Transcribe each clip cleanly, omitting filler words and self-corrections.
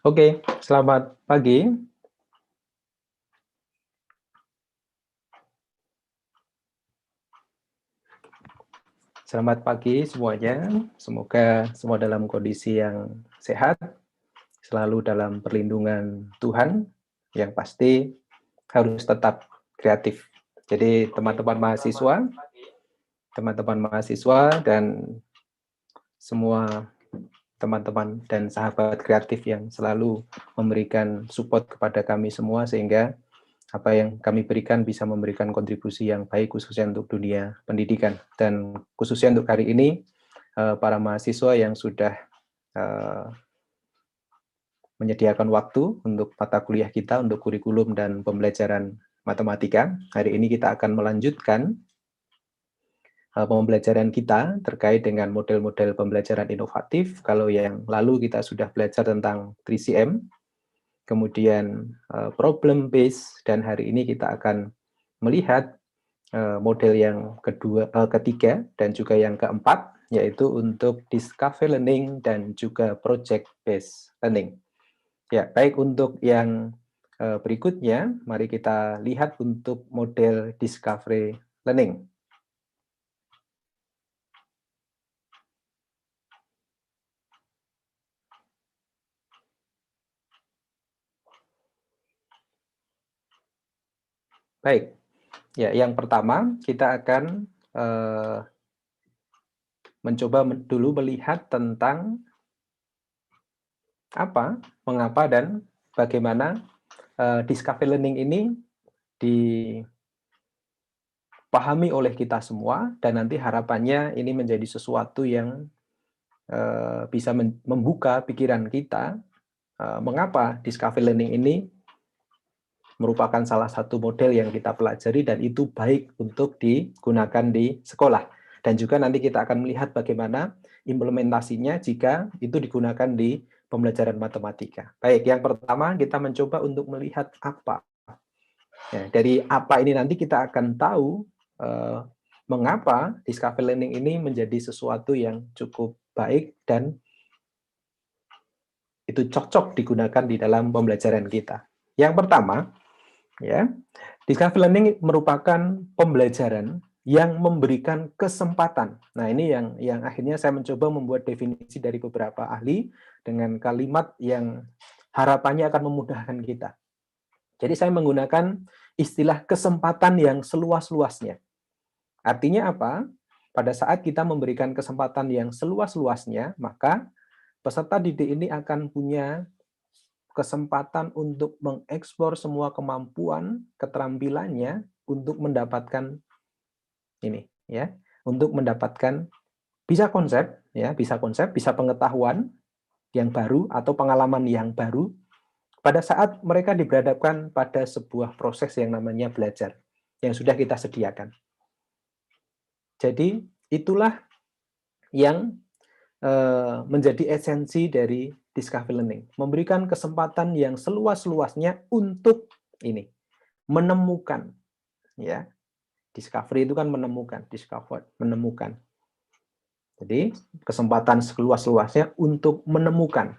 Oke, selamat pagi. Selamat pagi semuanya. Semoga semua dalam kondisi yang sehat, selalu dalam perlindungan Tuhan, yang pasti harus tetap kreatif. Jadi teman-teman mahasiswa dan semua teman-teman dan sahabat kreatif yang selalu memberikan support kepada kami semua sehingga apa yang kami berikan bisa memberikan kontribusi yang baik khususnya untuk dunia pendidikan dan khususnya untuk hari ini para mahasiswa yang sudah menyediakan waktu untuk mata kuliah kita untuk kurikulum dan pembelajaran matematika. Hari ini kita akan melanjutkan pembelajaran kita terkait dengan model-model pembelajaran inovatif. Kalau yang lalu kita sudah belajar tentang 3CM, kemudian problem based, dan hari ini kita akan melihat model yang ketiga dan juga yang keempat, yaitu untuk discovery learning dan juga project based learning. Ya, baik, untuk yang berikutnya, mari kita lihat untuk model discovery learning. Baik, ya, yang pertama kita akan mencoba dulu melihat tentang apa, mengapa, dan bagaimana discovery learning ini dipahami oleh kita semua, dan nanti harapannya ini menjadi sesuatu yang bisa membuka pikiran kita mengapa discovery learning ini merupakan salah satu model yang kita pelajari dan itu baik untuk digunakan di sekolah. Dan juga nanti kita akan melihat bagaimana implementasinya jika itu digunakan di pembelajaran matematika. Baik, yang pertama kita mencoba untuk melihat apa. Ya, dari apa ini nanti kita akan tahu mengapa discovery learning ini menjadi sesuatu yang cukup baik dan itu cocok digunakan di dalam pembelajaran kita. Yang pertama, ya, discovery learning merupakan pembelajaran yang memberikan kesempatan. Nah, ini yang akhirnya saya mencoba membuat definisi dari beberapa ahli dengan kalimat yang harapannya akan memudahkan kita. Jadi saya menggunakan istilah kesempatan yang seluas-luasnya. Artinya apa? Pada saat kita memberikan kesempatan yang seluas-luasnya, maka peserta didik ini akan punya kesempatan untuk mengeksplor semua kemampuan, keterampilannya untuk mendapatkan ini, ya, untuk mendapatkan bisa konsep, ya, bisa pengetahuan yang baru atau pengalaman yang baru pada saat mereka diberhadapkan pada sebuah proses yang namanya belajar yang sudah kita sediakan. Jadi itulah yang menjadi esensi dari discovery learning, memberikan kesempatan yang seluas-luasnya untuk ini menemukan, ya. Discovery itu kan menemukan, discover, menemukan. Jadi kesempatan seluas-luasnya untuk menemukan.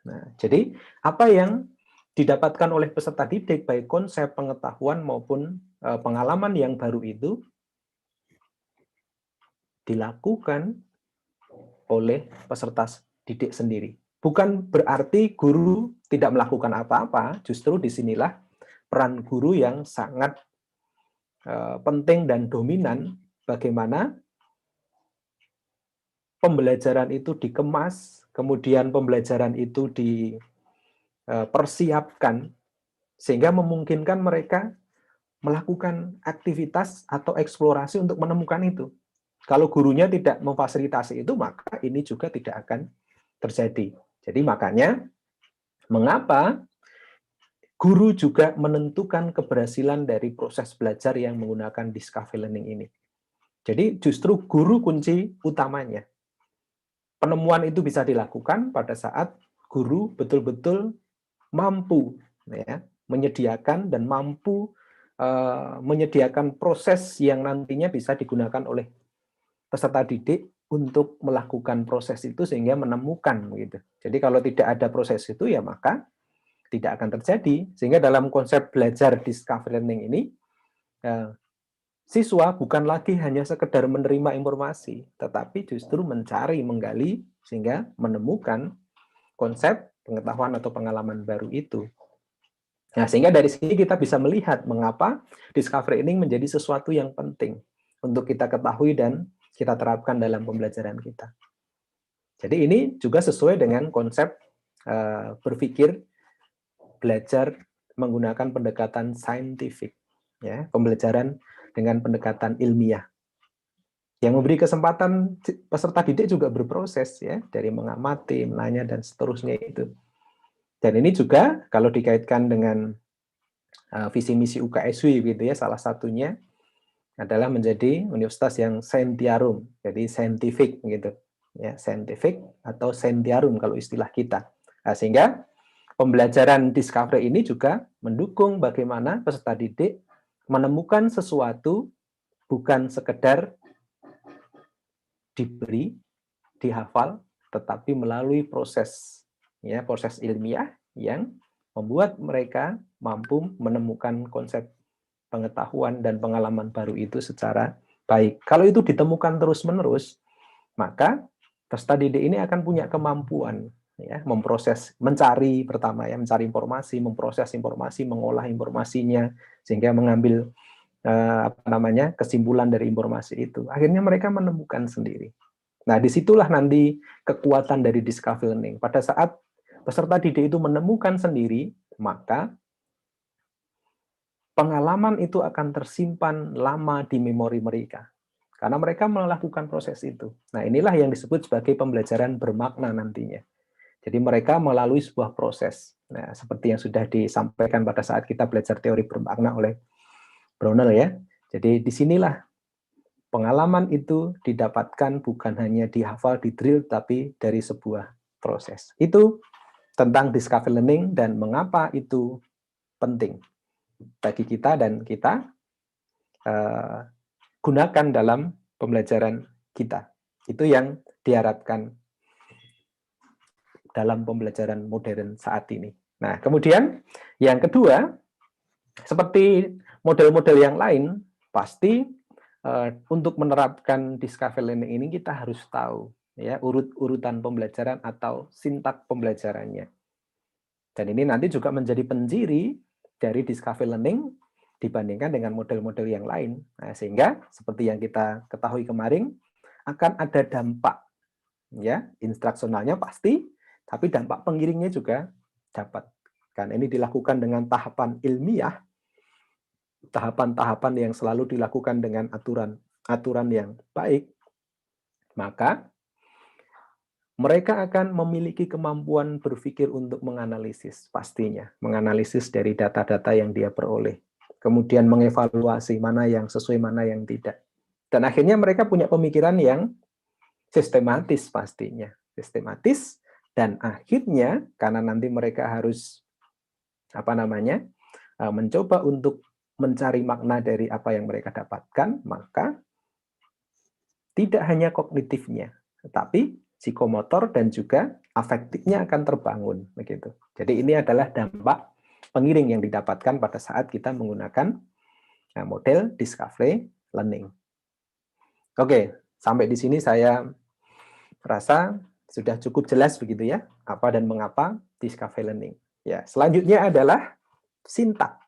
Nah, jadi apa yang didapatkan oleh peserta didik baik konsep, pengetahuan maupun pengalaman yang baru itu dilakukan oleh peserta didik sendiri. Bukan berarti guru tidak melakukan apa-apa, justru disinilah peran guru yang sangat penting dan dominan, bagaimana pembelajaran itu dikemas, kemudian pembelajaran itu dipersiapkan, sehingga memungkinkan mereka melakukan aktivitas atau eksplorasi untuk menemukan itu. Kalau gurunya tidak memfasilitasi itu, maka ini juga tidak akan terjadi. Jadi makanya, mengapa guru juga menentukan keberhasilan dari proses belajar yang menggunakan discovery learning ini. Jadi justru guru kunci utamanya. Penemuan itu bisa dilakukan pada saat guru betul-betul mampu, ya, menyediakan dan mampu menyediakan proses yang nantinya bisa digunakan oleh peserta didik untuk melakukan proses itu sehingga menemukan gitu. Jadi kalau tidak ada proses itu ya maka tidak akan terjadi. Sehingga dalam konsep belajar discovery learning ini siswa bukan lagi hanya sekedar menerima informasi, tetapi justru mencari, menggali sehingga menemukan konsep pengetahuan atau pengalaman baru itu. Nah, sehingga dari sini kita bisa melihat mengapa discovery learning menjadi sesuatu yang penting untuk kita ketahui dan kita terapkan dalam pembelajaran kita. Jadi ini juga sesuai dengan konsep berpikir belajar menggunakan pendekatan saintifik, ya, pembelajaran dengan pendekatan ilmiah. Yang memberi kesempatan peserta didik juga berproses, ya, dari mengamati, menanya dan seterusnya itu. Dan ini juga kalau dikaitkan dengan visi misi UKSW gitu ya, salah satunya adalah menjadi universitas yang scientiarum, jadi scientific gitu. Ya, scientific atau scientiarum kalau istilah kita. Nah, sehingga pembelajaran discovery ini juga mendukung bagaimana peserta didik menemukan sesuatu bukan sekedar diberi, dihafal, tetapi melalui proses, ya, proses ilmiah yang membuat mereka mampu menemukan konsep pengetahuan dan pengalaman baru itu secara baik. Kalau itu ditemukan terus-menerus, maka peserta didik ini akan punya kemampuan, ya, memproses, mencari pertama, ya, mencari informasi, memproses informasi, mengolah informasinya sehingga mengambil kesimpulan dari informasi itu. Akhirnya mereka menemukan sendiri. Nah, disitulah nanti kekuatan dari discovery learning. Pada saat peserta didik itu menemukan sendiri, maka pengalaman itu akan tersimpan lama di memori mereka. Karena mereka melakukan proses itu. Nah, inilah yang disebut sebagai pembelajaran bermakna nantinya. Jadi mereka melalui sebuah proses. Nah, seperti yang sudah disampaikan pada saat kita belajar teori bermakna oleh Brownell, ya. Jadi disinilah pengalaman itu didapatkan bukan hanya dihafal, di drill, tapi dari sebuah proses. Itu tentang discovery learning dan mengapa itu penting bagi kita dan kita gunakan dalam pembelajaran kita. Itu yang diharapkan dalam pembelajaran modern saat ini. Nah, kemudian yang kedua, seperti model-model yang lain, pasti untuk menerapkan discovery learning ini kita harus tahu, ya, urutan pembelajaran atau sintak pembelajarannya. Dan ini nanti juga menjadi penciri dari discovery learning dibandingkan dengan model-model yang lain. Nah, sehingga seperti yang kita ketahui kemarin akan ada dampak, ya, instruksionalnya pasti, tapi dampak pengiringnya juga dapat. Kan ini dilakukan dengan tahapan ilmiah, tahapan-tahapan yang selalu dilakukan dengan aturan yang baik, maka mereka akan memiliki kemampuan berpikir untuk menganalisis, pastinya. Menganalisis dari data-data yang dia peroleh. Kemudian mengevaluasi mana yang sesuai, mana yang tidak. Dan akhirnya mereka punya pemikiran yang sistematis pastinya. Sistematis, dan akhirnya karena nanti mereka harus mencoba untuk mencari makna dari apa yang mereka dapatkan, maka tidak hanya kognitifnya, tetapi psikomotor dan juga afektifnya akan terbangun, begitu. Jadi ini adalah dampak pengiring yang didapatkan pada saat kita menggunakan model discovery learning. Oke, sampai di sini saya rasa sudah cukup jelas begitu ya, apa dan mengapa discovery learning. Ya, selanjutnya adalah sintak,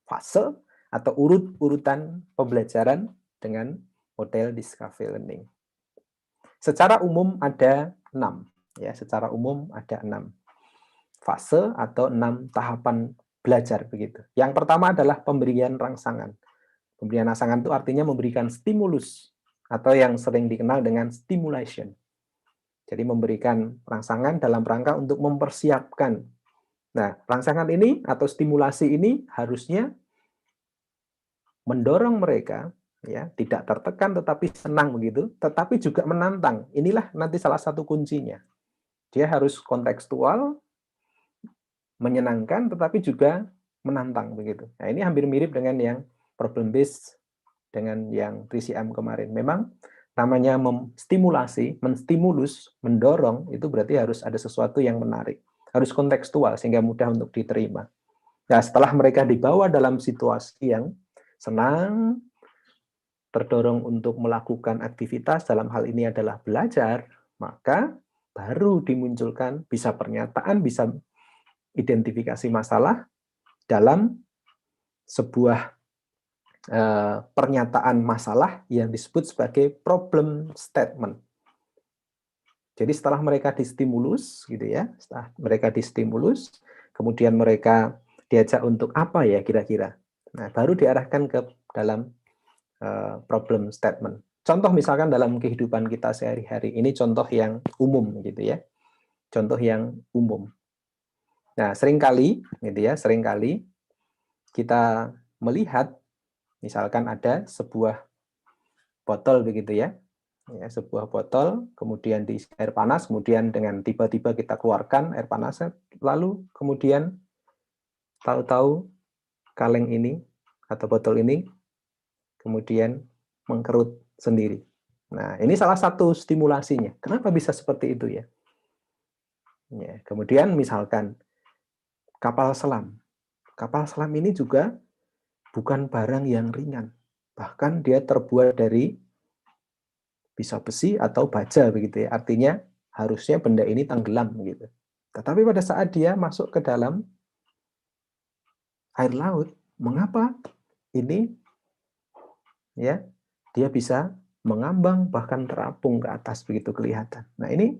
fase atau urutan pembelajaran dengan model discovery learning. Secara umum ada 6, ya, secara umum ada 6 fase atau 6 tahapan belajar begitu. Yang pertama adalah pemberian rangsangan. Pemberian rangsangan itu artinya memberikan stimulus atau yang sering dikenal dengan stimulation. Jadi memberikan rangsangan dalam rangka untuk mempersiapkan. Nah, rangsangan ini atau stimulasi ini harusnya mendorong mereka, ya, tidak tertekan tetapi senang begitu, tetapi juga menantang. Inilah nanti salah satu kuncinya. Dia harus kontekstual, menyenangkan tetapi juga menantang begitu. Nah, ini hampir mirip dengan yang problem based dengan yang 3CM kemarin. Memang namanya menstimulasi, menstimulus, mendorong, itu berarti harus ada sesuatu yang menarik. Harus kontekstual sehingga mudah untuk diterima. Nah, setelah mereka dibawa dalam situasi yang senang, terdorong untuk melakukan aktivitas, dalam hal ini adalah belajar, maka baru dimunculkan bisa pernyataan, bisa identifikasi masalah dalam sebuah pernyataan masalah yang disebut sebagai problem statement. Jadi setelah mereka distimulus, gitu ya, setelah mereka distimulus, kemudian mereka diajak untuk apa ya kira-kira. Nah, baru diarahkan ke dalam problem statement. Contoh misalkan dalam kehidupan kita sehari-hari, ini contoh yang umum gitu ya. Contoh yang umum. Nah, seringkali gitu ya, seringkali kita melihat misalkan ada sebuah botol begitu ya. Ya, sebuah botol, kemudian diisi air panas, kemudian dengan tiba-tiba kita keluarkan air panasnya, lalu kemudian tahu-tahu kaleng ini atau botol ini kemudian mengkerut sendiri. Nah, ini salah satu stimulasinya. Kenapa bisa seperti itu ya? Ya, kemudian misalkan kapal selam. Kapal selam ini juga bukan barang yang ringan. Bahkan dia terbuat dari bisa besi atau baja begitu ya. Artinya harusnya benda ini tenggelam gitu. Tetapi pada saat dia masuk ke dalam air laut, mengapa ini ya dia bisa mengambang bahkan terapung ke atas begitu kelihatan. Nah, ini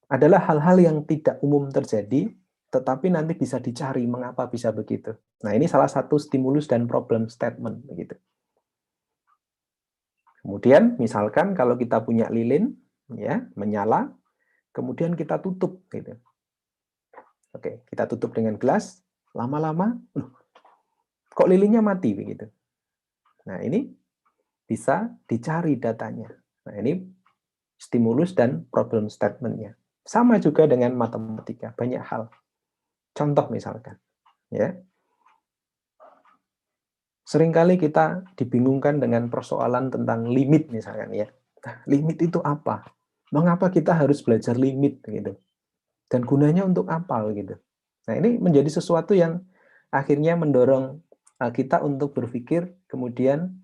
adalah hal-hal yang tidak umum terjadi, tetapi nanti bisa dicari mengapa bisa begitu. Nah, ini salah satu stimulus dan problem statement begitu. Kemudian misalkan kalau kita punya lilin ya, menyala, kemudian kita tutup gitu. Oke, kita tutup dengan gelas, lama-lama kok lilinnya mati begitu. Nah, ini bisa dicari datanya. Nah, ini stimulus dan problem statement-nya. Sama juga dengan matematika, banyak hal. Contoh misalkan, ya. Seringkali kita dibingungkan dengan persoalan tentang limit misalkan ya. Nah, limit itu apa? Mengapa kita harus belajar limit gitu? Dan gunanya untuk apa gitu? Nah, ini menjadi sesuatu yang akhirnya mendorong kita untuk berpikir kemudian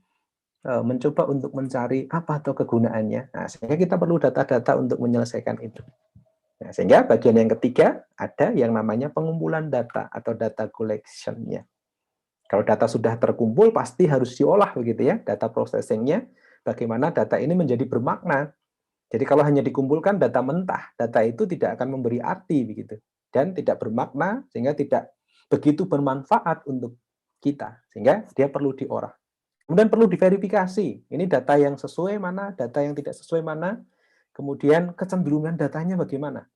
mencoba untuk mencari apa atau kegunaannya. Nah, sehingga kita perlu data-data untuk menyelesaikan itu. Nah, sehingga bagian yang ketiga ada yang namanya pengumpulan data atau data collection-nya. Kalau data sudah terkumpul, pasti harus diolah begitu ya, data processing-nya, bagaimana data ini menjadi bermakna. Jadi kalau hanya dikumpulkan data mentah, data itu tidak akan memberi arti begitu, dan tidak bermakna, sehingga tidak begitu bermanfaat untuk kita, sehingga dia perlu diolah. Kemudian perlu diverifikasi, ini data yang sesuai mana, data yang tidak sesuai mana, kemudian kecenderungan datanya bagaimana.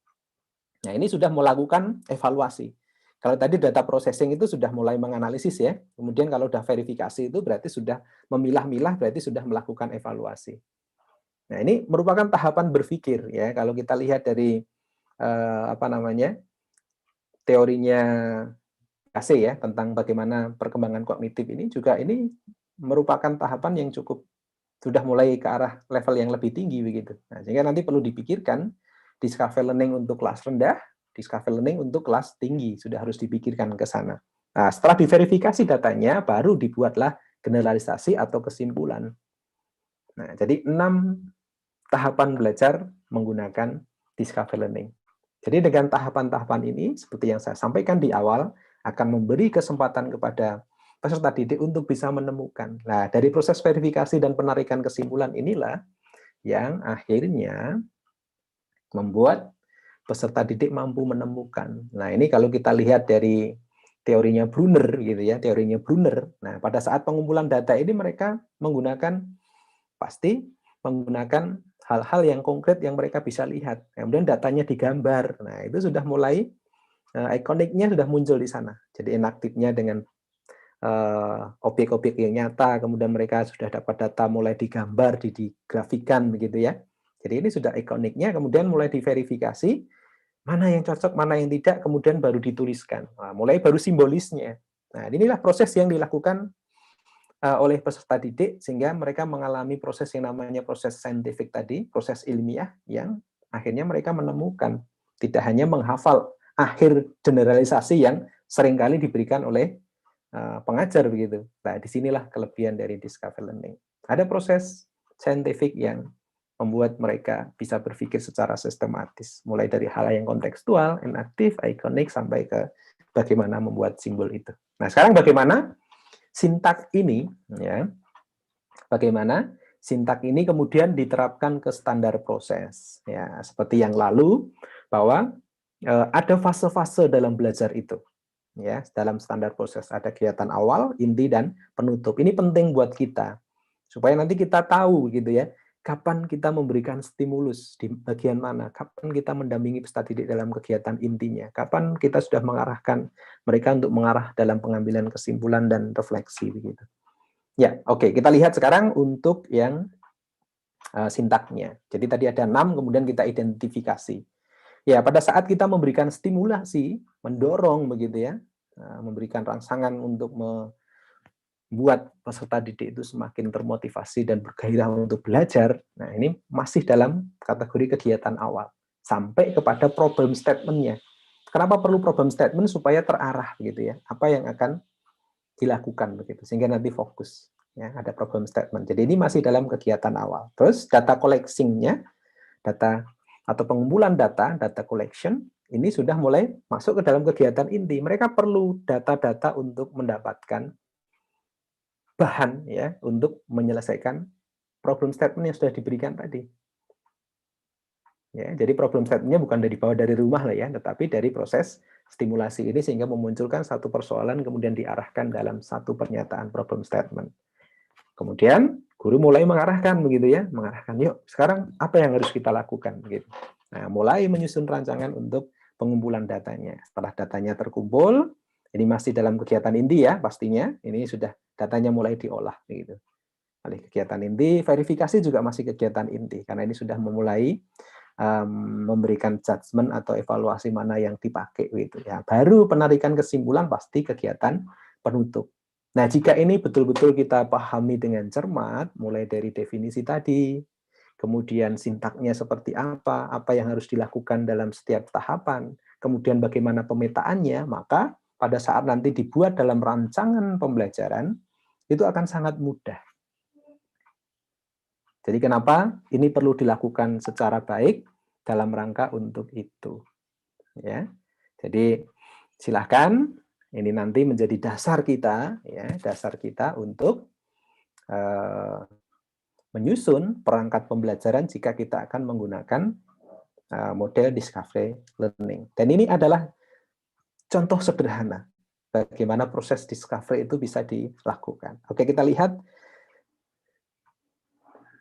Nah, ini sudah melakukan evaluasi. Kalau tadi data processing itu sudah mulai menganalisis ya, kemudian kalau sudah verifikasi itu berarti sudah memilah-milah, berarti sudah melakukan evaluasi. Nah, ini merupakan tahapan berpikir ya. Kalau kita lihat dari teorinya AC ya tentang bagaimana perkembangan kognitif ini juga ini merupakan tahapan yang cukup sudah mulai ke arah level yang lebih tinggi begitu. Nah, sehingga nanti perlu dipikirkan discovery learning untuk kelas rendah, discovery learning untuk kelas tinggi, sudah harus dipikirkan ke sana. Nah, setelah diverifikasi datanya, baru dibuatlah generalisasi atau kesimpulan. Nah, jadi 6 tahapan belajar menggunakan discovery learning. Jadi dengan tahapan-tahapan ini, seperti yang saya sampaikan di awal, akan memberi kesempatan kepada peserta didik untuk bisa menemukan. Nah, dari proses verifikasi dan penarikan kesimpulan inilah yang akhirnya membuat peserta didik mampu menemukan. Nah, ini kalau kita lihat dari teorinya Brunner gitu ya, teorinya Brunner. Nah, pada saat pengumpulan data ini mereka pasti menggunakan hal-hal yang konkret yang mereka bisa lihat. Kemudian datanya digambar. Nah, itu sudah mulai ikoniknya sudah muncul di sana. Jadi inaktifnya dengan objek-objek yang nyata, kemudian mereka sudah dapat data mulai digambar, digrafikan begitu ya. Jadi ini sudah ikoniknya, kemudian mulai diverifikasi, mana yang cocok, mana yang tidak, kemudian baru dituliskan. Nah, mulai baru simbolisnya. Nah, inilah proses yang dilakukan oleh peserta didik sehingga mereka mengalami proses yang namanya proses saintifik tadi, proses ilmiah yang akhirnya mereka menemukan, tidak hanya menghafal akhir generalisasi yang seringkali diberikan oleh pengajar begitu. Nah, disinilah kelebihan dari discovery learning. Ada proses saintifik yang membuat mereka bisa berpikir secara sistematis, mulai dari hal yang kontekstual, inaktif, ikonik, sampai ke bagaimana membuat simbol itu. Nah, sekarang bagaimana sintak ini, ya, bagaimana sintak ini kemudian diterapkan ke standar proses, ya, seperti yang lalu bahwa ada fase-fase dalam belajar itu, ya, dalam standar proses ada kegiatan awal, inti, dan penutup. Ini penting buat kita supaya nanti kita tahu gitu ya, kapan kita memberikan stimulus di bagian mana, kapan kita mendampingi peserta didik dalam kegiatan intinya, kapan kita sudah mengarahkan mereka untuk mengarah dalam pengambilan kesimpulan dan refleksi begitu. Ya, oke, kita lihat sekarang untuk yang sintaknya. Jadi tadi ada 6, kemudian kita identifikasi. Ya, pada saat kita memberikan stimulasi, mendorong begitu ya, memberikan rangsangan untuk membuat peserta didik itu semakin termotivasi dan bergairah untuk belajar. Nah, ini masih dalam kategori kegiatan awal. Sampai kepada problem statement-nya. Kenapa perlu problem statement? Supaya terarah gitu ya. Apa yang akan dilakukan begitu. Sehingga nanti fokus. Ya, ada problem statement. Jadi ini masih dalam kegiatan awal. Terus data collecting-nya, data atau pengumpulan data, data collection, ini sudah mulai masuk ke dalam kegiatan inti. Mereka perlu data-data untuk mendapatkan bahan ya untuk menyelesaikan problem statement yang sudah diberikan tadi. Ya, jadi problem statement-nya bukan dibawa dari rumah lah ya, tetapi dari proses stimulasi ini sehingga memunculkan satu persoalan kemudian diarahkan dalam satu pernyataan problem statement. Kemudian guru mulai mengarahkan begitu ya, mengarahkan yuk sekarang apa yang harus kita lakukan begitu. Nah, mulai menyusun rancangan untuk pengumpulan datanya. Setelah datanya terkumpul, ini masih dalam kegiatan inti ya pastinya, ini sudah datanya mulai diolah begitu. Alih kegiatan inti, verifikasi juga masih kegiatan inti karena ini sudah memulai memberikan judgement atau evaluasi mana yang dipakai gitu ya. Baru penarikan kesimpulan pasti kegiatan penutup. Nah, jika ini betul-betul kita pahami dengan cermat, mulai dari definisi tadi, kemudian sintaknya seperti apa yang harus dilakukan dalam setiap tahapan, kemudian bagaimana pemetaannya, maka pada saat nanti dibuat dalam rancangan pembelajaran, itu akan sangat mudah. Jadi kenapa ini perlu dilakukan secara baik dalam rangka untuk itu. Ya. Jadi silahkan ini nanti menjadi dasar kita, ya, dasar kita untuk menyusun perangkat pembelajaran jika kita akan menggunakan model discovery learning. Dan ini adalah contoh sederhana bagaimana proses discovery itu bisa dilakukan. Oke, kita lihat.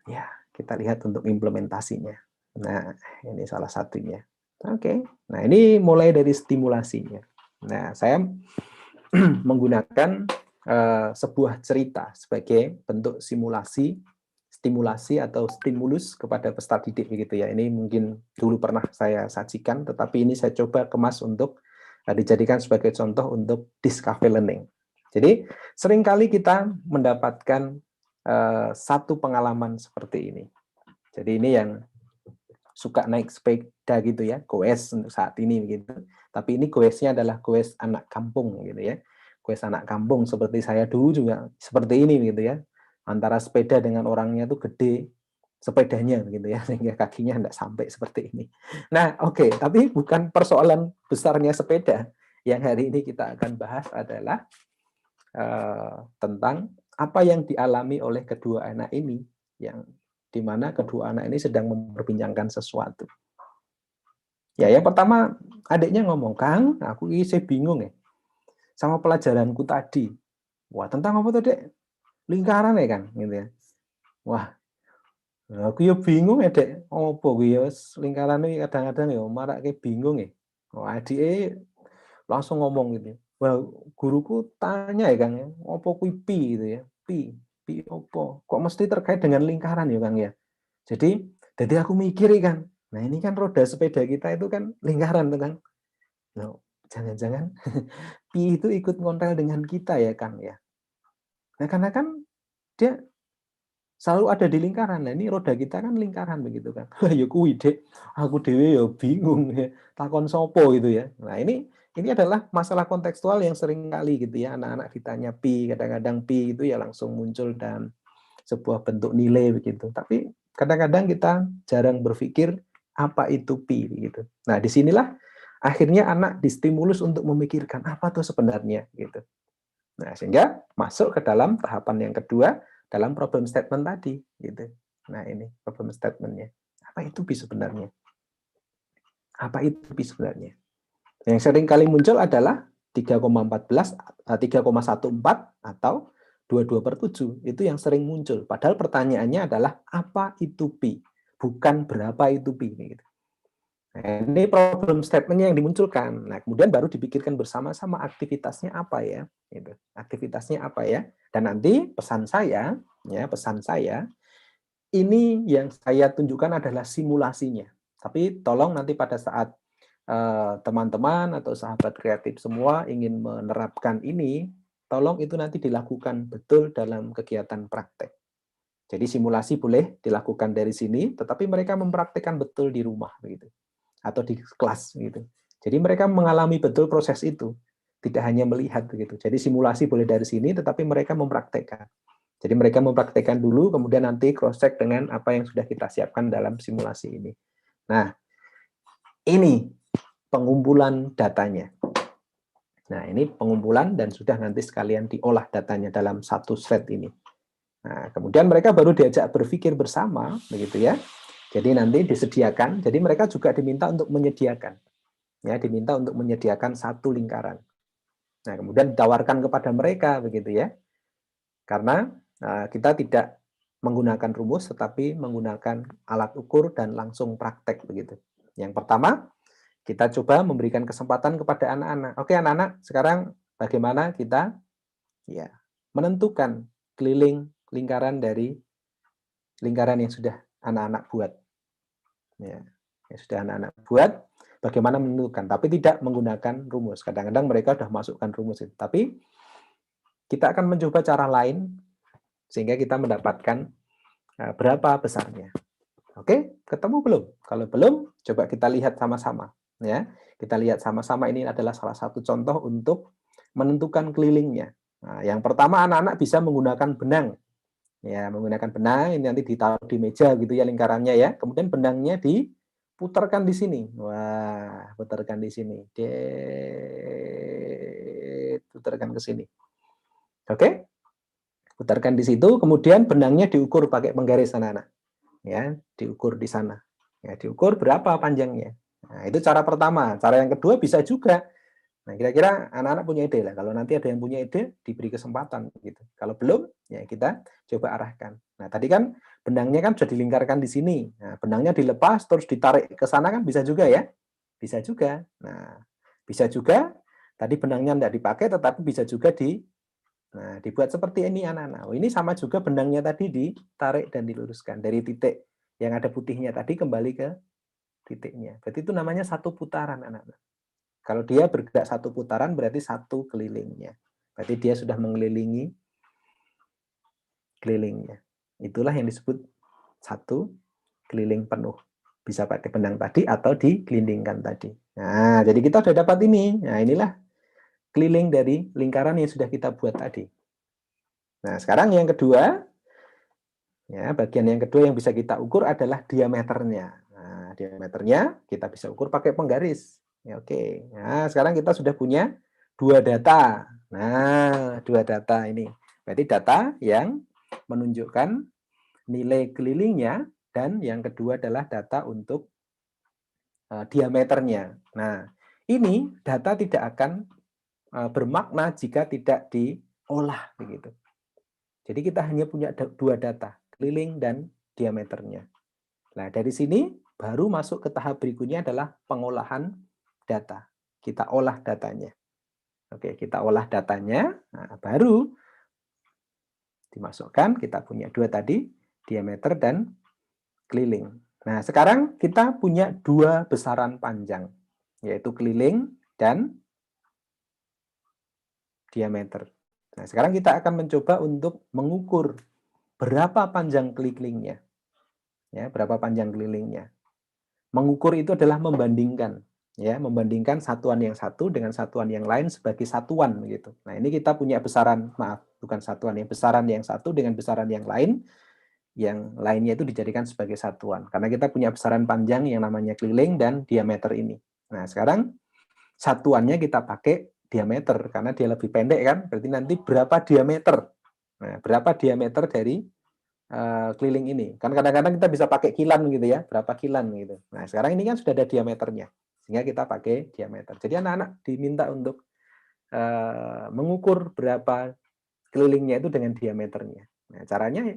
Ya, kita lihat untuk implementasinya. Nah, ini salah satunya. Oke, nah ini mulai dari stimulasinya. Nah, saya menggunakan sebuah cerita sebagai bentuk stimulasi atau stimulus kepada peserta didik begitu ya. Ini mungkin dulu pernah saya sajikan, tetapi ini saya coba kemas untuk dijadikan sebagai contoh untuk discovery learning. Jadi seringkali kita mendapatkan satu pengalaman seperti ini. Jadi ini yang suka naik sepeda gitu ya, goes untuk saat ini begitu. Tapi ini goesnya adalah goes anak kampung gitu ya. Goes anak kampung seperti saya dulu juga seperti ini gitu ya. Antara sepeda dengan orangnya tuh gede sepedanya gitu ya, sehingga kakinya tidak sampai seperti ini. Nah, oke, tapi bukan persoalan besarnya sepeda. Yang hari ini kita akan bahas adalah tentang apa yang dialami oleh kedua anak ini, yang dimana kedua anak ini sedang memperbincangkan sesuatu. Ya, yang pertama adiknya ngomong, Kang, aku ini saya bingung ya sama pelajaranku tadi. Wah, tentang apa tadi? Lingkaran ya kan, gitu ya. Wah, aku ya bingung ya dek, apa gue ya lingkaran ini kadang-kadang ya marak kayak bingung ya. Wah, adik langsung ngomong gitu. Wah, guruku tanya ya Kang ya, apa kui pi gitu ya. Pi apa? Kok mesti terkait dengan lingkaran ya Kang ya? Jadi aku mikir kan. Nah, ini kan roda sepeda kita itu kan lingkaran tuh Kang. Loh, jangan-jangan pi itu ikut ngontel dengan kita ya Kang ya. Nah, karena kan dia selalu ada di lingkaran. Nah, ini roda kita kan lingkaran begitu kan. Ya kuwi Dek, aku dhewe ya bingung ya. Takon sopo gitu ya. Nah, ini adalah masalah kontekstual yang sering kali gitu ya. Anak-anak ditanya pi, kadang-kadang pi itu ya langsung muncul dalam sebuah bentuk nilai begitu. Tapi kadang-kadang kita jarang berpikir apa itu pi gitu. Nah, disinilah akhirnya anak distimulus untuk memikirkan apa tuh sebenarnya gitu. Nah, sehingga masuk ke dalam tahapan yang kedua dalam problem statement tadi gitu. Nah, ini problem statementnya. Apa itu pi sebenarnya? Apa itu pi sebenarnya? Yang sering kali muncul adalah 3,14 3,14 atau 22/7. Itu yang sering muncul. Padahal pertanyaannya adalah apa itu pi? Bukan berapa itu pi gitu. Nah, ini problem statement-nya yang dimunculkan. Nah, kemudian baru dipikirkan bersama-sama aktivitasnya apa ya? Gitu. Aktivitasnya apa ya? Dan nanti pesan saya, ini yang saya tunjukkan adalah simulasinya. Tapi tolong nanti pada saat teman-teman atau sahabat kreatif semua ingin menerapkan ini, tolong itu nanti dilakukan betul dalam kegiatan praktek. Jadi simulasi boleh dilakukan dari sini, tetapi mereka mempraktekkan betul di rumah begitu atau di kelas gitu. Jadi mereka mengalami betul proses itu, tidak hanya melihat begitu. Jadi simulasi boleh dari sini, tetapi mereka mempraktekkan. Jadi mereka mempraktekkan dulu, kemudian nanti cross check dengan apa yang sudah kita siapkan dalam simulasi ini. Nah, ini pengumpulan datanya. Nah, ini pengumpulan dan sudah nanti sekalian diolah datanya dalam satu thread ini. Nah, kemudian mereka baru diajak berpikir bersama, begitu ya. Jadi nanti disediakan, jadi mereka juga diminta untuk menyediakan. Ya, diminta untuk menyediakan satu lingkaran. Nah, kemudian ditawarkan kepada mereka, begitu ya. Karena kita tidak menggunakan rumus, tetapi menggunakan alat ukur dan langsung praktek, begitu. Yang pertama, kita coba memberikan kesempatan kepada anak-anak. Oke, anak-anak, sekarang bagaimana kita ya menentukan keliling lingkaran dari lingkaran yang sudah anak-anak buat. Ya, yang sudah anak-anak buat, bagaimana menentukan, tapi tidak menggunakan rumus. Kadang-kadang mereka sudah masukkan rumus itu. Tapi kita akan mencoba cara lain sehingga kita mendapatkan berapa besarnya. Oke, ketemu belum? Kalau belum, coba kita lihat sama-sama. Ya, kita lihat sama-sama, ini adalah salah satu contoh untuk menentukan kelilingnya. Nah, yang pertama anak-anak bisa menggunakan benang. Ya, menggunakan benang ini nanti ditaruh di meja gitu ya lingkarannya ya. Kemudian benangnya diputarkan di sini. Wah, putarkan di sini. Putarkan ke sini. Oke? Putarkan di situ, kemudian benangnya diukur pakai penggaris anak-anak. Ya, diukur di sana. Ya, diukur berapa panjangnya. Nah, itu cara pertama. Cara yang kedua bisa juga. Nah, kira-kira anak-anak punya ide lah. Kalau nanti ada yang punya ide, diberi kesempatan gitu. Kalau belum, ya kita coba arahkan. Nah, tadi kan benangnya kan sudah dilingkarkan di sini. Nah, benangnya dilepas terus ditarik ke sana kan bisa juga ya? Bisa juga. Nah, bisa juga tadi benangnya tidak dipakai tetapi bisa juga dibuat seperti ini anak-anak. Oh, ini sama juga benangnya tadi ditarik dan diluruskan dari titik yang ada putihnya tadi kembali ke titiknya. Berarti itu namanya satu putaran anak-anak. Kalau dia bergerak satu putaran berarti satu kelilingnya. Berarti dia sudah mengelilingi kelilingnya. Itulah yang disebut satu keliling penuh. Bisa pakai benang tadi atau digelindingkan tadi. Nah, jadi kita sudah dapat ini. Nah, inilah keliling dari lingkaran yang sudah kita buat tadi. Nah, sekarang yang kedua, ya, bagian yang kedua yang bisa kita ukur adalah diameternya. Nah, diameternya kita bisa ukur pakai penggaris. Ya, oke. Nah, sekarang kita sudah punya dua data. Nah, dua data ini. Berarti data yang menunjukkan nilai kelilingnya dan yang kedua adalah data untuk diameternya. Nah, ini data tidak akan bermakna jika tidak diolah begitu. Jadi kita hanya punya dua data, keliling dan diameternya. Nah, dari sini baru masuk ke tahap berikutnya adalah pengolahan data. Kita olah datanya. Oke, kita olah datanya, nah, baru dimasukkan, kita punya dua tadi, diameter dan keliling. Nah, sekarang kita punya dua besaran panjang, yaitu keliling dan diameter. Nah, sekarang kita akan mencoba untuk mengukur berapa panjang kelilingnya. Ya, berapa panjang kelilingnya. Mengukur itu adalah membandingkan, ya, membandingkan satuan yang satu dengan satuan yang lain sebagai satuan gitu. Nah, ini kita punya besaran, maaf, bukan satuan, ya, besaran yang satu dengan besaran yang lainnya itu dijadikan sebagai satuan. Karena kita punya besaran panjang yang namanya keliling dan diameter ini. Nah, sekarang satuannya kita pakai diameter karena dia lebih pendek kan, berarti nanti berapa diameter. Nah, berapa diameter dari keliling ini. Kan kadang-kadang kita bisa pakai kilan gitu ya, berapa kilan gitu. Nah, sekarang ini kan sudah ada diameternya, sehingga kita pakai diameter. Jadi anak-anak diminta untuk mengukur berapa kelilingnya itu dengan diameternya. Nah, caranya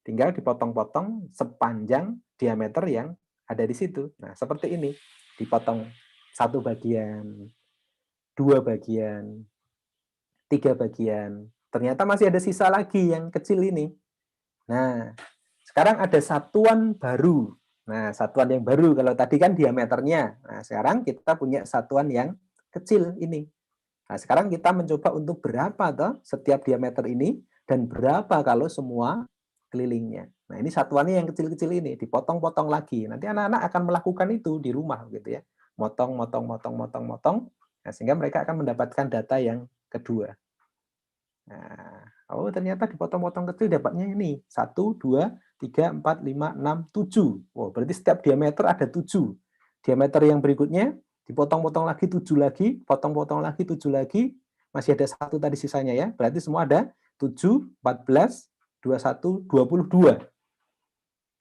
tinggal dipotong-potong sepanjang diameter yang ada di situ. Nah, seperti ini, dipotong satu bagian, dua bagian, tiga bagian. Ternyata masih ada sisa lagi yang kecil ini. Nah, sekarang ada satuan baru. Nah, satuan yang baru, kalau tadi kan diameternya. Nah, sekarang kita punya satuan yang kecil ini. Nah, sekarang kita mencoba untuk berapa toh setiap diameter ini, dan berapa kalau semua kelilingnya. Nah, ini satuannya yang kecil-kecil ini, dipotong-potong lagi. Nanti anak-anak akan melakukan itu di rumah, gitu ya. Motong, motong, motong, motong, motong. Nah, sehingga mereka akan mendapatkan data yang kedua. Nah, oh ternyata dipotong-potong kecil dapatnya ini. 1, 2, 3, 4, 5, 6, 7. Oh, berarti setiap diameter ada 7. Diameter yang berikutnya dipotong-potong lagi 7 lagi, potong-potong lagi 7 lagi, masih ada 1 tadi sisanya ya. Berarti semua ada 7, 14, 21, 22.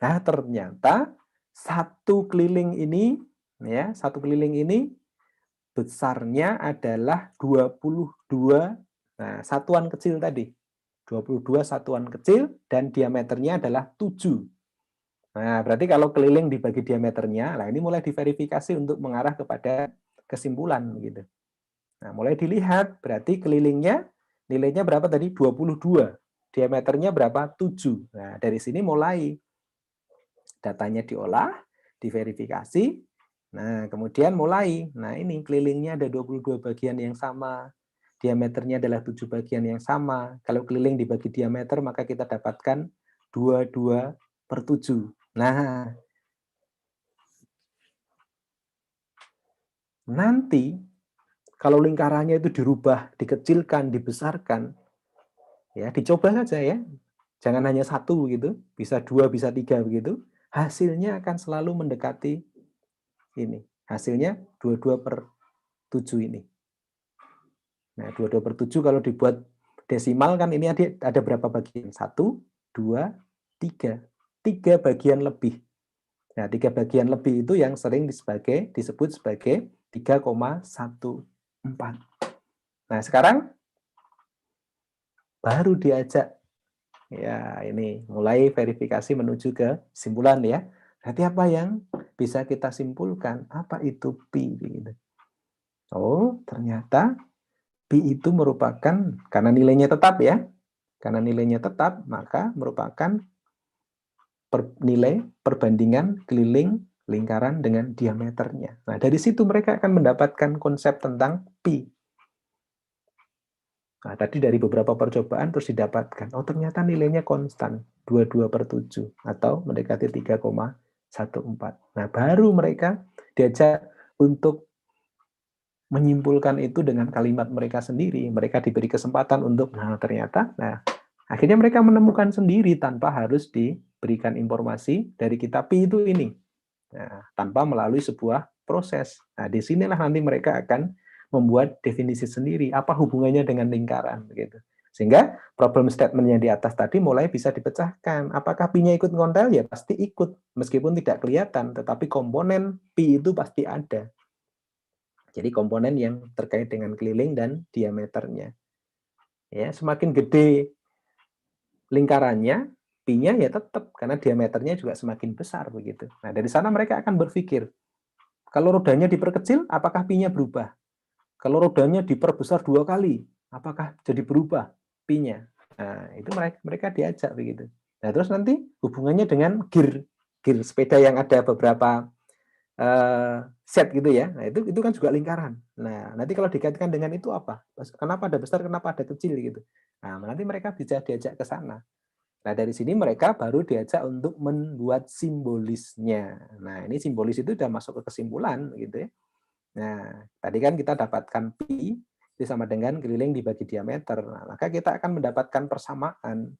Nah, ternyata satu keliling ini ya, satu keliling ini besarnya adalah 22 satuan kecil tadi. 22 satuan kecil dan diameternya adalah 7. Nah, berarti kalau keliling dibagi diameternya, nah ini mulai diverifikasi untuk mengarah kepada kesimpulan gitu. Nah, mulai dilihat berarti kelilingnya nilainya berapa tadi? 22. Diameternya berapa? 7. Nah, dari sini mulai datanya diolah, diverifikasi. Nah, kemudian mulai. Nah, ini kelilingnya ada 22 bagian yang sama. Diameternya adalah 7 bagian yang sama. Kalau keliling dibagi diameter, maka kita dapatkan 22/7. Nah, nanti kalau lingkarannya itu dirubah, dikecilkan, dibesarkan, ya dicoba saja ya. Jangan hanya satu gitu, bisa dua, bisa tiga begitu. Hasilnya akan selalu mendekati ini. Hasilnya 22/7 ini. Nah, 22/7 kalau dibuat desimal kan ini ada berapa bagian? 1, 2, 3. 3 bagian lebih. Nah, 3 bagian lebih itu yang sering disebut sebagai 3,14. Nah, sekarang baru diajak ya ini mulai verifikasi menuju ke kesimpulan ya. Berarti apa yang bisa kita simpulkan? Apa itu pi? Oh, ternyata pi itu merupakan, karena nilainya tetap ya, karena nilainya tetap, maka merupakan nilai perbandingan keliling lingkaran dengan diameternya. Nah, dari situ mereka akan mendapatkan konsep tentang pi. Nah, tadi dari beberapa percobaan terus didapatkan, oh ternyata nilainya konstan, 22/7, atau mendekati 3,14. Nah, baru mereka diajak untuk menyimpulkan itu dengan kalimat mereka sendiri. Mereka diberi kesempatan untuk, nah ternyata, nah akhirnya mereka menemukan sendiri tanpa harus diberikan informasi dari kitab pi itu ini. Nah, tanpa melalui sebuah proses. Nah, disinilah nanti mereka akan membuat definisi sendiri, apa hubungannya dengan lingkaran, begitu. Sehingga problem statement yang di atas tadi mulai bisa dipecahkan. Apakah pi-nya ikut ngontel? Ya pasti ikut, meskipun tidak kelihatan, tetapi komponen pi itu pasti ada. Jadi komponen yang terkait dengan keliling dan diameternya. Ya, semakin gede lingkarannya, pi-nya ya tetap karena diameternya juga semakin besar begitu. Nah, dari sana mereka akan berpikir, kalau rodanya diperkecil, apakah pi-nya berubah? Kalau rodanya diperbesar 2 kali, apakah jadi berubah pi-nya? Nah, itu mereka diajak begitu. Nah, terus nanti hubungannya dengan gear sepeda yang ada beberapa set gitu ya. Nah, itu kan juga lingkaran. Nah, nanti kalau dikaitkan dengan itu apa? Kenapa ada besar, kenapa ada kecil gitu. Nah, nanti mereka bisa diajak ke sana. Nah, dari sini mereka baru diajak untuk membuat simbolisnya. Nah, ini simbolis itu sudah masuk ke kesimpulan, gitu ya. Nah, tadi kan kita dapatkan pi itu sama dengan keliling dibagi diameter. Nah, maka kita akan mendapatkan persamaan,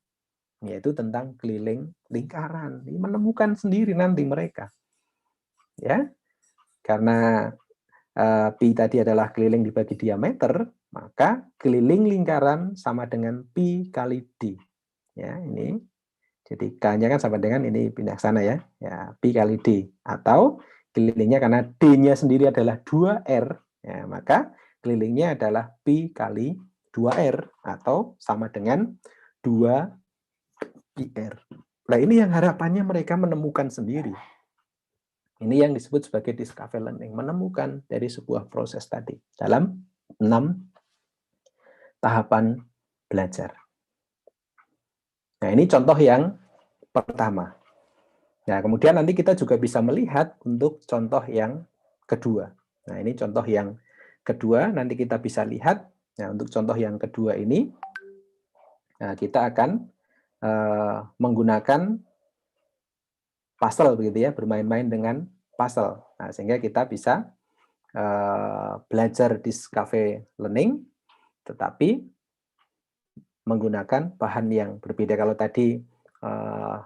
yaitu tentang keliling lingkaran. Ini menemukan sendiri nanti mereka. Ya, karena pi tadi adalah keliling dibagi diameter, maka keliling lingkaran sama dengan pi kali d. Ya, ini. Jadi K-nya kan sama dengan ini pindah ke sana ya. Ya, pi kali D. Atau kelilingnya karena D-nya sendiri adalah 2R, ya, maka kelilingnya adalah pi kali 2R atau sama dengan 2πr. Nah, ini yang harapannya mereka menemukan sendiri. Ini yang disebut sebagai discovery learning, menemukan dari sebuah proses tadi dalam 6 tahapan belajar. Nah, ini contoh yang pertama. Nah, kemudian nanti kita juga bisa melihat untuk contoh yang kedua. Nah, ini contoh yang kedua, nanti kita bisa lihat. Nah, untuk contoh yang kedua ini, nah, kita akan menggunakan puzzle, begitu ya, bermain-main dengan puzzle. Nah, sehingga kita bisa belajar discovery learning, tetapi menggunakan bahan yang berbeda. Kalau tadi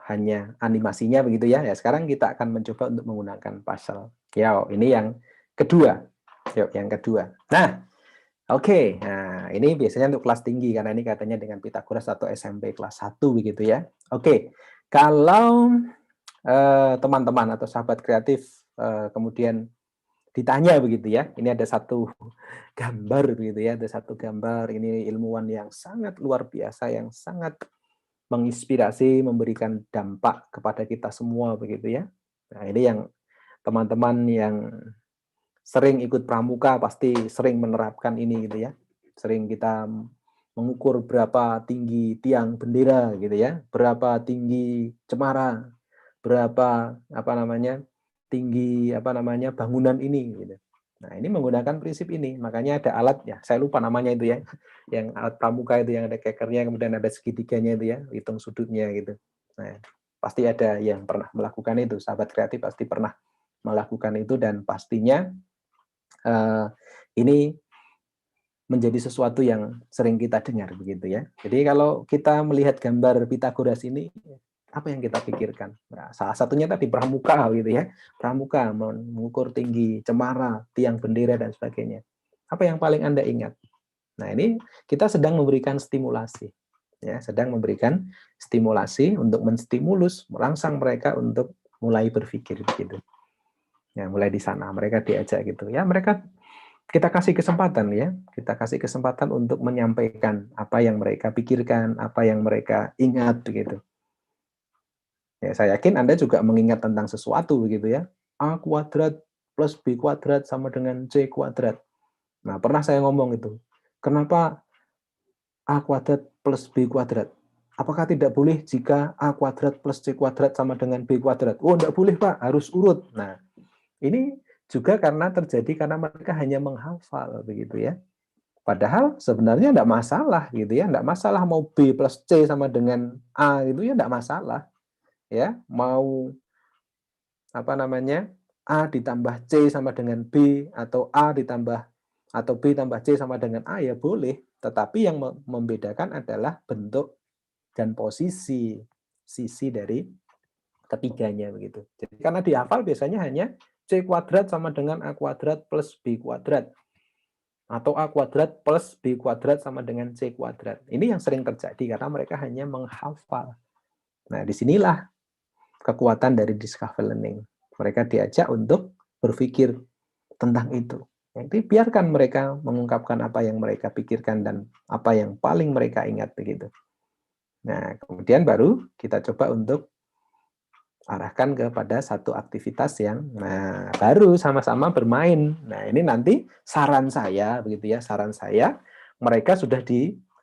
hanya animasinya begitu ya. Ya, sekarang kita akan mencoba untuk menggunakan puzzle. Ya, ini yang kedua. Yuk, yang kedua. Nah, oke. Nah, ini biasanya untuk kelas tinggi karena ini katanya dengan Pythagoras atau SMP kelas 1 begitu ya. Oke. Kalau teman-teman atau sahabat kreatif kemudian ditanya begitu ya. Ini ada satu gambar begitu ya, ada satu gambar, ini ilmuwan yang sangat luar biasa, yang sangat menginspirasi, memberikan dampak kepada kita semua begitu ya. Nah, ini yang teman-teman yang sering ikut pramuka pasti sering menerapkan ini gitu ya. Sering kita mengukur berapa tinggi tiang bendera gitu ya, berapa tinggi cemara, berapa tinggi bangunan ini gitu. Nah, ini menggunakan prinsip ini. Makanya ada alat ya, saya lupa namanya itu ya. Yang alat pramuka itu yang ada kekernya, kemudian ada segitiganya itu ya, hitung sudutnya gitu. Nah, pasti ada yang pernah melakukan itu. Sahabat kreatif pasti pernah melakukan itu dan pastinya ini menjadi sesuatu yang sering kita dengar begitu ya. Jadi kalau kita melihat gambar Pythagoras ini, apa yang kita pikirkan? Nah, salah satunya tadi pramuka gitu ya. Pramuka mengukur tinggi cemara, tiang bendera dan sebagainya. Apa yang paling Anda ingat? Nah, ini kita sedang memberikan stimulasi. Ya, sedang memberikan stimulasi untuk menstimulus, merangsang mereka untuk mulai berpikir begitu. Ya, mulai di sana mereka diajak gitu. Ya, mereka kita kasih kesempatan ya, kita kasih kesempatan untuk menyampaikan apa yang mereka pikirkan, apa yang mereka ingat begitu. Ya, saya yakin Anda juga mengingat tentang sesuatu begitu ya. A kuadrat plus B kuadrat sama dengan C kuadrat. Nah, pernah saya ngomong itu. Kenapa A kuadrat plus B kuadrat? Apakah tidak boleh jika A kuadrat plus C kuadrat sama dengan B kuadrat? Oh, tidak boleh Pak, harus urut. Nah, ini juga karena terjadi karena mereka hanya menghafal begitu ya. Padahal sebenarnya tidak masalah gitu ya, tidak masalah mau B plus C sama dengan A itu ya tidak masalah ya. Mau A ditambah C sama dengan B atau A ditambah atau B tambah C sama dengan A ya boleh, tetapi yang membedakan adalah bentuk dan posisi sisi dari ketiganya begitu. Jadi karena dihafal biasanya hanya C kuadrat sama dengan A kuadrat plus B kuadrat. Atau A kuadrat plus B kuadrat sama dengan C kuadrat. Ini yang sering terjadi karena mereka hanya menghafal. Nah, disinilah kekuatan dari discovery learning. Mereka diajak untuk berpikir tentang itu. Jadi biarkan mereka mengungkapkan apa yang mereka pikirkan dan apa yang paling mereka ingat begitu. Nah, kemudian baru kita coba untuk arahkan kepada satu aktivitas yang baru sama-sama bermain. Nah, ini nanti saran saya begitu ya, saran saya mereka sudah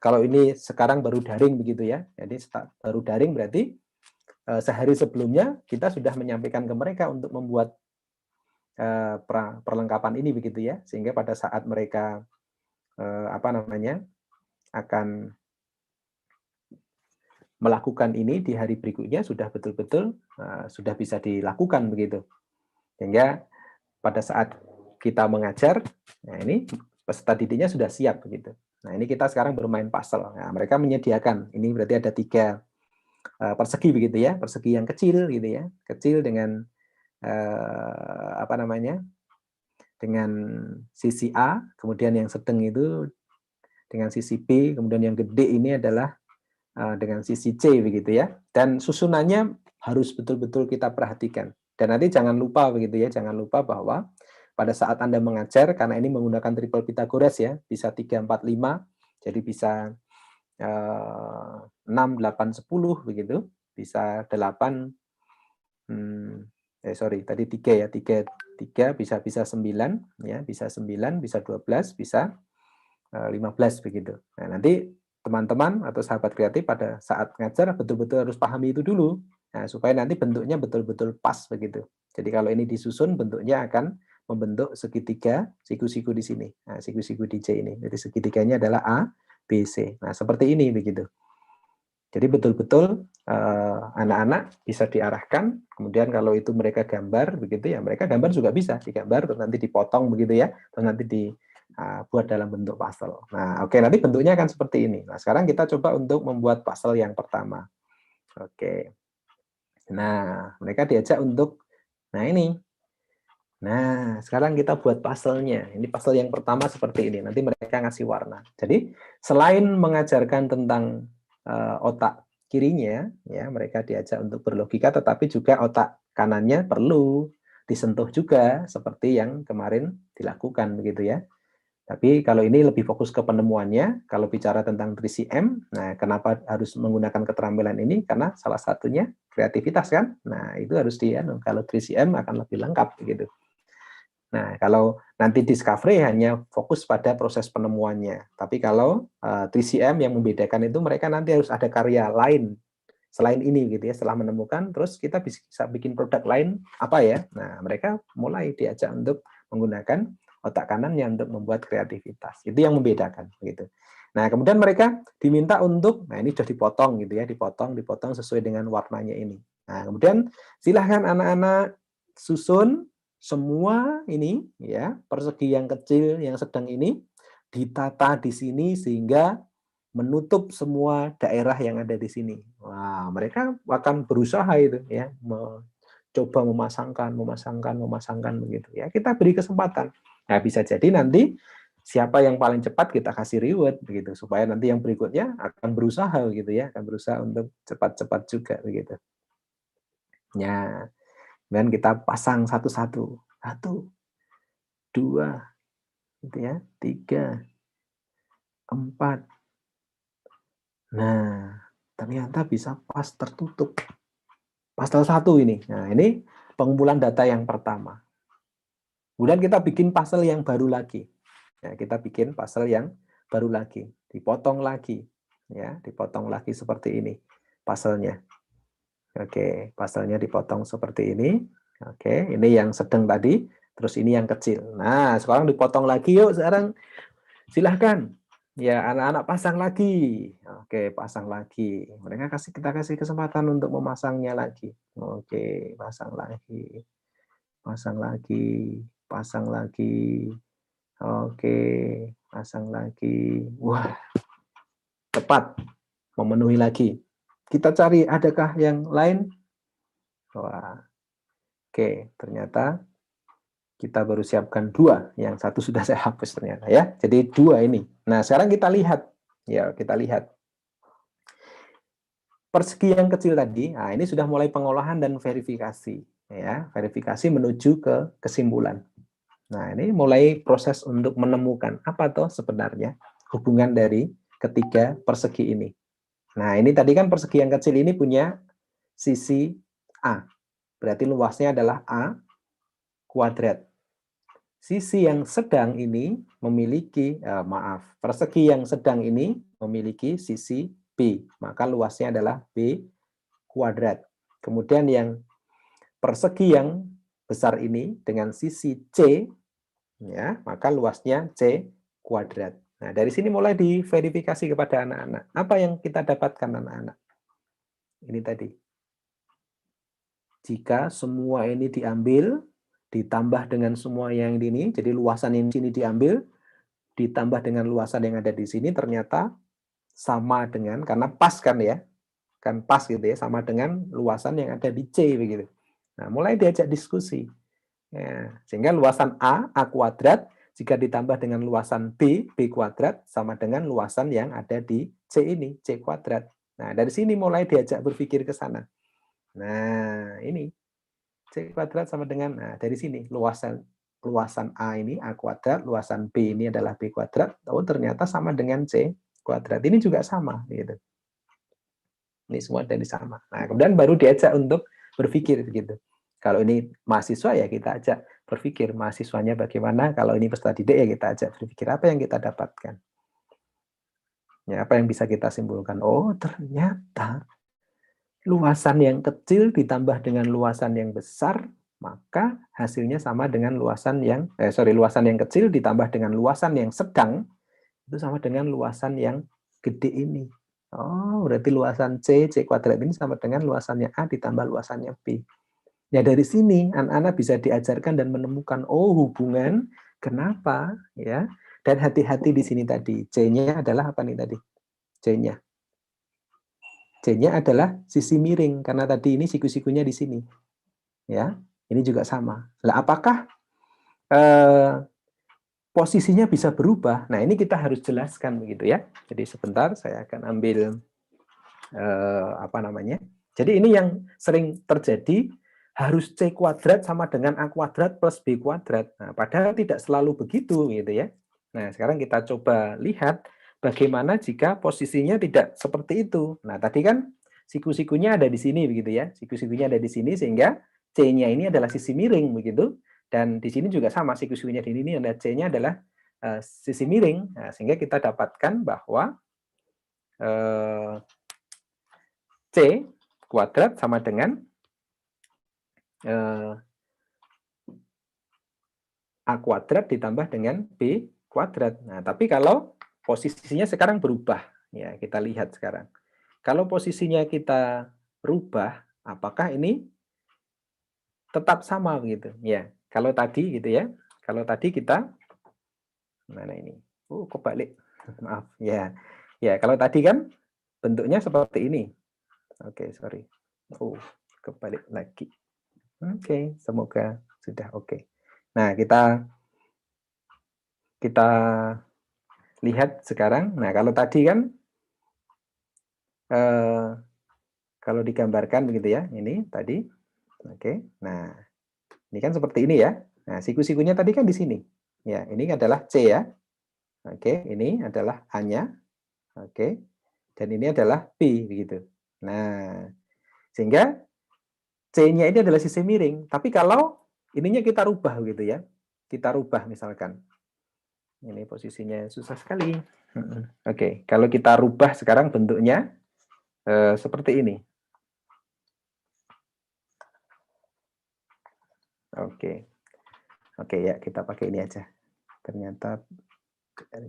kalau ini sekarang baru daring begitu ya. Jadi baru daring berarti sehari sebelumnya kita sudah menyampaikan ke mereka untuk membuat perlengkapan ini begitu ya, sehingga pada saat mereka akan melakukan ini di hari berikutnya sudah betul-betul sudah bisa dilakukan begitu. Sehingga pada saat kita mengajar, nah ini peserta didiknya sudah siap begitu. Nah ini kita sekarang bermain puzzle. Nah, mereka menyediakan, ini berarti ada 3 persegi begitu ya, persegi yang kecil gitu ya, kecil dengan apa namanya, dengan sisi A, kemudian yang sedang itu dengan sisi B, kemudian yang gede ini adalah dengan sisi C begitu ya. Dan susunannya harus betul-betul kita perhatikan. Dan nanti jangan lupa begitu ya, jangan lupa bahwa pada saat Anda mengajar, karena ini menggunakan triple Pythagoras ya, bisa 3, 4, 5, jadi bisa 6, 8, 10 begitu, bisa 8, tadi 3 ya, 3 bisa 9 ya, bisa 9, bisa 12, bisa 15 begitu. Nah, nanti teman-teman atau sahabat kreatif pada saat ngajar betul-betul harus pahami itu dulu. Nah, supaya nanti bentuknya betul-betul pas begitu. Jadi kalau ini disusun bentuknya akan membentuk segitiga siku-siku di sini. Nah, siku-siku di C ini. Jadi segitiganya adalah A, B, C. Nah, seperti ini begitu. Jadi betul-betul anak-anak bisa diarahkan, kemudian kalau itu mereka gambar begitu ya, mereka gambar juga bisa digambar, terus nanti dipotong begitu ya, terus nanti dibuat dalam bentuk puzzle. Nah, oke, nanti bentuknya akan seperti ini. Nah, sekarang kita coba untuk membuat puzzle yang pertama. Oke. Nah, mereka diajak untuk, nah ini. Nah, sekarang kita buat puzzle-nya. Ini puzzle yang pertama seperti ini. Nanti mereka ngasih warna. Jadi, selain mengajarkan tentang otak kirinya, ya mereka diajak untuk berlogika, tetapi juga otak kanannya perlu disentuh juga, seperti yang kemarin dilakukan, begitu ya. Tapi kalau ini lebih fokus ke penemuannya, kalau bicara tentang 3CM, nah kenapa harus menggunakan keterampilan ini? Karena salah satunya kreativitas kan. Nah, itu harus kalau 3CM akan lebih lengkap begitu. Nah, kalau nanti discovery hanya fokus pada proses penemuannya. Tapi kalau 3CM yang membedakan itu mereka nanti harus ada karya lain selain ini gitu ya. Setelah menemukan, terus kita bisa bikin produk lain apa ya? Nah, mereka mulai diajak untuk menggunakan otak kanannya untuk membuat kreativitas. Itu yang membedakan gitu. Nah, kemudian mereka diminta untuk, nah ini sudah dipotong gitu ya, dipotong sesuai dengan warnanya ini. Nah, kemudian silahkan anak-anak susun semua ini ya, persegi yang kecil yang sedang ini ditata di sini sehingga menutup semua daerah yang ada di sini. Wah, mereka akan berusaha itu ya, coba memasangkan begitu ya. Kita beri kesempatan. Nah, bisa jadi nanti siapa yang paling cepat kita kasih reward begitu, supaya nanti yang berikutnya akan berusaha gitu ya, akan berusaha untuk cepat-cepat juga begitu. Ya, dan kita pasang satu-satu. 1, 2, gitu ya, 3, 4. Nah, ternyata bisa pas tertutup. Pasal 1 ini. Nah, ini pengumpulan data yang pertama. Kemudian kita bikin pasal yang baru lagi. Ya, kita bikin pasal yang baru lagi. Dipotong lagi. Ya, dipotong lagi seperti ini pasalnya. Oke, pasalnya dipotong seperti ini. Oke, ini yang sedang tadi, terus ini yang kecil. Nah, sekarang dipotong lagi yuk sekarang. Silahkan. Ya, anak-anak pasang lagi. Oke, pasang lagi. Kita kasih kesempatan untuk memasangnya lagi. Oke, pasang lagi. Pasang lagi. Pasang lagi. Oke, pasang lagi. Wah, tepat. Memenuhi lagi. Kita cari adakah yang lain? Wah, oke, ternyata kita baru siapkan 2, yang satu sudah saya hapus ternyata ya. Jadi 2 ini. Nah, sekarang kita lihat. Ya, kita lihat. Persegi yang kecil tadi, nah ini sudah mulai pengolahan dan verifikasi. Ya, verifikasi menuju ke kesimpulan. Nah, ini mulai proses untuk menemukan apa toh sebenarnya hubungan dari ketiga persegi ini. Nah, ini tadi kan persegi yang kecil ini punya sisi A. Berarti luasnya adalah A kuadrat. Sisi yang sedang ini memiliki, persegi yang sedang ini memiliki sisi B. Maka luasnya adalah B kuadrat. Kemudian yang persegi yang besar ini dengan sisi C, ya, maka luasnya C kuadrat. Nah, dari sini mulai diverifikasi kepada anak-anak. Apa yang kita dapatkan anak-anak? Ini tadi. Jika semua ini diambil, ditambah dengan semua yang ini, jadi luasan yang sini diambil, ditambah dengan luasan yang ada di sini, ternyata sama dengan, karena pas kan pas gitu ya, sama dengan luasan yang ada di C begitu. Nah, mulai diajak diskusi. Ya, sehingga luasan A kuadrat, jika ditambah dengan luasan B kuadrat, sama dengan luasan yang ada di C ini, C kuadrat. Nah, dari sini mulai diajak berpikir ke sana. Nah, ini C kuadrat sama dengan, nah dari sini luasan A ini A kuadrat, luasan B ini adalah B kuadrat, oh ternyata sama dengan C kuadrat. Ini juga sama gitu. Ini semua dari sama. Nah, kemudian baru diajak untuk berpikir gitu. Kalau ini mahasiswa ya kita ajak berpikir mahasiswanya bagaimana, kalau ini peserta didik ya kita ajak berpikir apa yang kita dapatkan. Ya, apa yang bisa kita simpulkan? Oh, ternyata luasan yang kecil ditambah dengan luasan yang besar, maka hasilnya sama dengan luasan yang luasan yang kecil ditambah dengan luasan yang sedang itu sama dengan luasan yang gede ini. Oh, berarti luasan C kuadrat ini sama dengan luasannya A ditambah luasannya B. Ya dari sini anak-anak bisa diajarkan dan menemukan hubungan kenapa ya. Dan hati-hati di sini tadi. C-nya adalah apa nih tadi? C-nya. C-nya adalah sisi miring karena tadi ini siku-sikunya di sini. Ya, ini juga sama. Lah apakah posisinya bisa berubah? Nah, ini kita harus jelaskan begitu ya. Jadi sebentar saya akan ambil apa namanya? Jadi ini yang sering terjadi harus C kuadrat sama dengan A kuadrat plus B kuadrat. Nah, padahal tidak selalu begitu gitu ya. Nah, sekarang kita coba lihat bagaimana jika posisinya tidak seperti itu. Nah, tadi kan siku-sikunya ada di sini begitu ya. Siku-sikunya ada di sini sehingga C-nya ini adalah sisi miring begitu. Dan di sini juga sama siku-sikunya di sini ada C-nya adalah sisi miring. Nah, sehingga kita dapatkan bahwa C kuadrat sama dengan A kuadrat ditambah dengan B kuadrat. Nah, tapi kalau posisinya sekarang berubah, ya kita lihat sekarang. Kalau posisinya kita rubah, apakah ini tetap sama begitu? Ya, kalau tadi gitu ya. Kalau tadi kita mana ini? Kebalik. Maaf, ya. Ya, kalau tadi kan bentuknya seperti ini. Oke, sorry. Kebalik lagi. Oke, semoga sudah oke. Nah, kita lihat sekarang. Nah, kalau tadi kan kalau digambarkan begitu ya, ini tadi. Oke. Nah, ini kan seperti ini ya. Nah, siku-sikunya tadi kan di sini. Ya, ini adalah C ya. Oke, ini adalah A-nya. Oke. Dan ini adalah B begitu. Nah, sehingga C-nya ini adalah sisi miring. Tapi kalau ininya kita rubah gitu ya. Kita rubah misalkan. Ini posisinya susah sekali. Oke, kalau kita rubah sekarang bentuknya seperti ini. Oke, ya kita pakai ini aja. Ternyata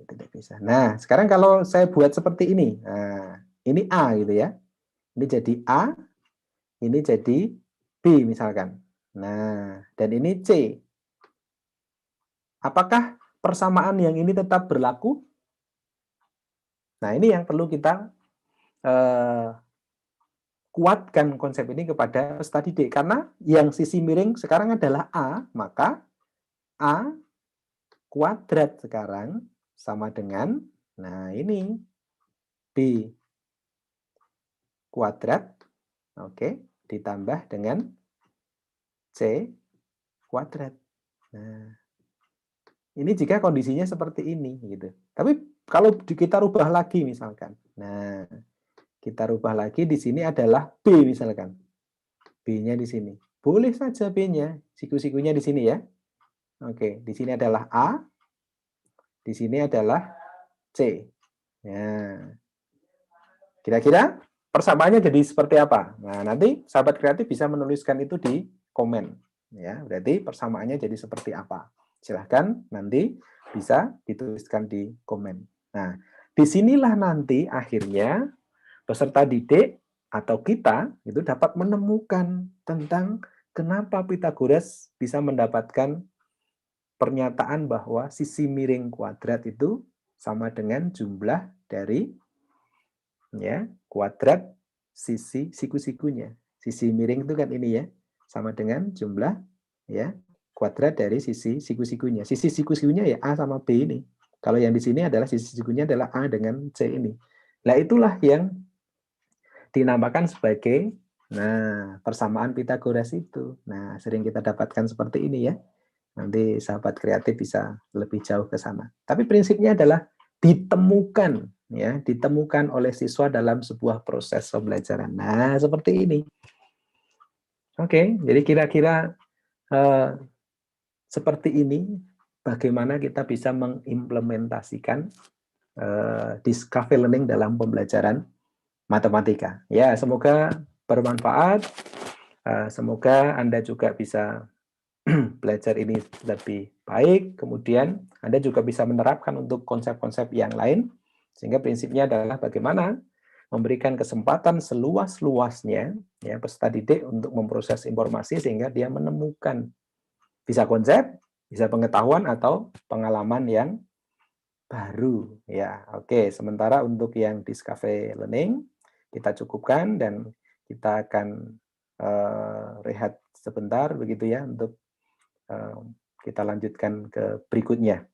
tidak bisa. Nah, sekarang kalau saya buat seperti ini, nah, ini A gitu ya. Ini jadi A, ini jadi B misalkan. Nah, dan ini C. Apakah persamaan yang ini tetap berlaku? Nah, ini yang perlu kita kuatkan konsep ini kepada peserta didik. Karena yang sisi miring sekarang adalah A, maka A kuadrat sekarang sama dengan, nah ini, B kuadrat, oke, ditambah dengan C kuadrat. Nah, ini jika kondisinya seperti ini, gitu. Tapi kalau kita rubah lagi misalkan, nah, kita rubah lagi di sini adalah B misalkan, B-nya di sini. Boleh saja B-nya, siku-sikunya di sini ya. Oke, di sini adalah A, di sini adalah C. Nah, kira-kira persamaannya jadi seperti apa? Nah, nanti sahabat kreatif bisa menuliskan itu di komen. Ya, berarti persamaannya jadi seperti apa? Silahkan nanti bisa dituliskan di komen. Nah, disinilah nanti akhirnya peserta didik atau kita itu dapat menemukan tentang kenapa Pythagoras bisa mendapatkan pernyataan bahwa sisi miring kuadrat itu sama dengan jumlah dari ya kuadrat sisi siku-sikunya. Sisi miring itu kan ini ya, sama dengan jumlah ya kuadrat dari sisi siku-sikunya. Sisi siku-sikunya ya A sama B ini. Kalau yang di sini adalah sisi sikunya adalah A dengan C ini. Nah, itulah yang dinamakan sebagai persamaan Pythagoras itu. Nah, sering kita dapatkan seperti ini ya. Nanti sahabat kreatif bisa lebih jauh ke sana. Tapi prinsipnya adalah ditemukan ya, ditemukan oleh siswa dalam sebuah proses pembelajaran. Nah, seperti ini. Oke, jadi kira-kira seperti ini bagaimana kita bisa mengimplementasikan discovery learning dalam pembelajaran matematika. Ya, semoga bermanfaat. Semoga Anda juga bisa belajar ini lebih baik, kemudian Anda juga bisa menerapkan untuk konsep-konsep yang lain, sehingga prinsipnya adalah bagaimana memberikan kesempatan seluas-luasnya ya peserta didik untuk memproses informasi sehingga dia menemukan bisa konsep, bisa pengetahuan atau pengalaman yang baru ya. Oke, sementara untuk yang discovery learning kita cukupkan dan kita akan rehat sebentar begitu ya untuk kita lanjutkan ke berikutnya.